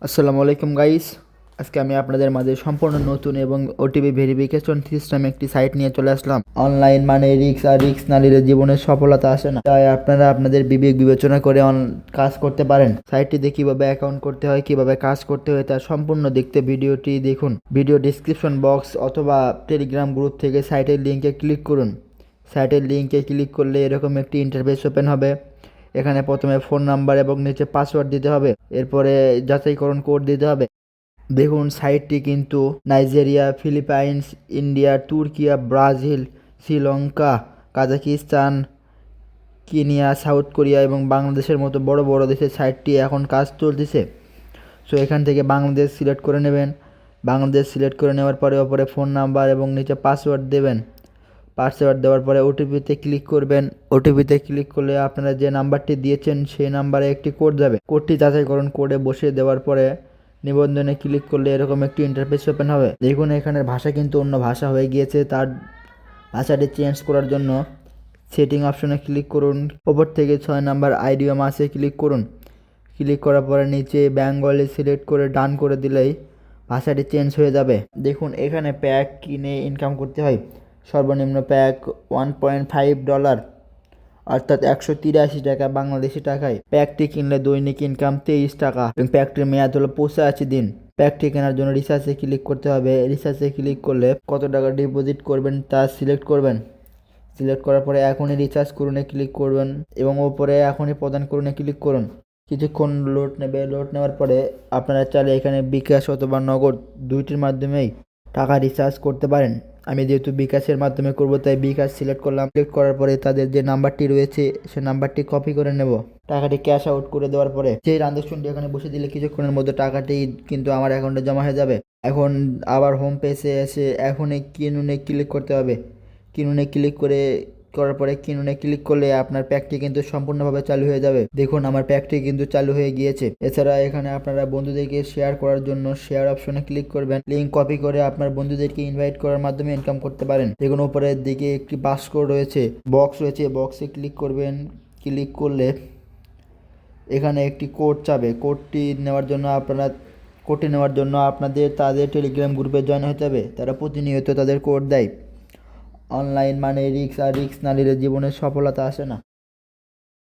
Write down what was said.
আসসালামু আলাইকুম গাইস। আজকে আমি আপনাদের মাঝে সম্পূর্ণ নতুন এবং ওটিপি ভেরিফিকেশন সিস্টেম একটি সাইট নিয়ে চলে আসলাম। অনলাইন মানে রিস্ক, আর রিস্ক না নিলে জীবনের সফলতা আসে না। তাই আপনারা আপনাদের বিবেক বিবেচনা করে কাজ করতে পারেন। সাইটটিতে কিভাবে অ্যাকাউন্ট করতে হয়, কিভাবে কাজ করতে হয় তা সম্পূর্ণ দেখতে ভিডিওটি দেখুন। ভিডিও ডিসক্রিপশন বক্স অথবা টেলিগ্রাম গ্রুপ থেকে সাইটের লিঙ্কে ক্লিক করুন। সাইটের লিঙ্কে ক্লিক করলে এরকম একটি ইন্টারফেস ওপেন হবে। এখানে প্রথমে ফোন নাম্বার এবং নিচে পাসওয়ার্ড দিতে হবে। এরপরে যাচাইকরণ কোড দিতে হবে। দেখুন সাইটটি কিন্তু Nigeria, Philippines, India, Türkiye, Brazil, Sri Lanka, Kazakhstan, Kenya, south Korea এবং বাংলাদেশের মতো বড় বড় দেশের সাইটটি এখন কাজ চলতেছে। সো এখান থেকে বাংলাদেশ সিলেক্ট করে নেবেন। বাংলাদেশ সিলেক্ট করে নেওয়ার পরে ওপরে ফোন নাম্বার এবং নিচে পাসওয়ার্ড দেবেন। পাসওয়ার্ড দেওয়ার পরে ওটিপিতে ক্লিক করবেন। ওটিপিতে ক্লিক করলে আপনারা যে নাম্বারটি দিয়েছেন সেই নাম্বারে একটি কোড যাবে। কোডটি যাচাইকরণ কোডে বসিয়ে দেওয়ার পরে নিবন্ধনে ক্লিক করলে এরকম একটি ইন্টারফেস ওপেন হবে। দেখুন এখানের ভাষা কিন্তু অন্য ভাষা হয়ে গিয়েছে। তার ভাষাটি চেঞ্জ করার জন্য সেটিং অপশনে ক্লিক করুন। ওপর থেকে 6 নাম্বার আইডিয়া মাসে ক্লিক করুন। ক্লিক করার পরে নিচে বেঙ্গলি সিলেক্ট করে ডান করে দিলেই ভাষাটি চেঞ্জ হয়ে যাবে। দেখুন এখানে প্যাক কিনে ইনকাম করতে হয়। সর্বনিম্ন প্যাক $1.5, অর্থাৎ 183 টাকা বাংলাদেশি টাকায়। প্যাকটি কিনলে দৈনিক ইনকাম 23 টাকা এবং প্যাকটির মেয়াদ হলো 85 দিন। প্যাকটি কেনার জন্য রিচার্জে ক্লিক করতে হবে। রিচার্জে ক্লিক করলে কত টাকা ডিপোজিট করবেন তা সিলেক্ট করবেন। সিলেক্ট করার পরে এখনই রিচার্জ করুনে ক্লিক করবেন এবং ওপরে এখনই প্রদান করুনে ক্লিক করুন। কিছুক্ষণ লোড নেবে। লোড নেওয়ার পরে আপনারা চাইলে এখানে বিকাশ অথবা নগদ দুইটির মাধ্যমেই টাকা রিচার্জ করতে পারেন। আমি যেহেতু বিকাশের মাধ্যমে করব তাই বিকাশ সিলেক্ট করলাম। সিলেক্ট করার পরে তাদের যে নাম্বারটি রয়েছে সে নাম্বারটি কপি করে নেব। টাকাটি ক্যাশ আউট করে দেওয়ার পরে সেই ট্রানজাকশনটি এখানে বসে দিলে কিছুক্ষণের মধ্যে টাকাটি কিন্তু আমার অ্যাকাউন্টে জমা হয়ে যাবে। এখন আবার হোম পেজে এসে এখনই কিনুনে ক্লিক করতে হবে। কিনুনে ক্লিক করার পরে কিনুনে ক্লিক করলে আপনার প্যাকটি কিন্তু সম্পূর্ণভাবে চালু হয়ে যাবে। দেখুন আমার প্যাকটি কিন্তু চালু হয়ে গিয়েছে। এছাড়া এখানে আপনারা বন্ধুদেরকে শেয়ার করার জন্য শেয়ার অপশনে ক্লিক করবেন। লিঙ্ক কপি করে আপনার বন্ধুদেরকে ইনভাইট করার মাধ্যমে ইনকাম করতে পারেন। দেখুন উপরের দিকে একটি বাক্স রয়েছে, বক্স রয়েছে, বক্সে ক্লিক করবেন। ক্লিক করলে এখানে একটি কোড চাবে। কোডটি নেওয়ার জন্য আপনাদের তাদের টেলিগ্রাম গ্রুপে জয়েন হতে হবে। তারা প্রতিনিয়ত তাদের কোড দেয়। অনলাইন মানে রিস্ক, আর রিস্ক না নিলে জীবনের সফলতা আসে না।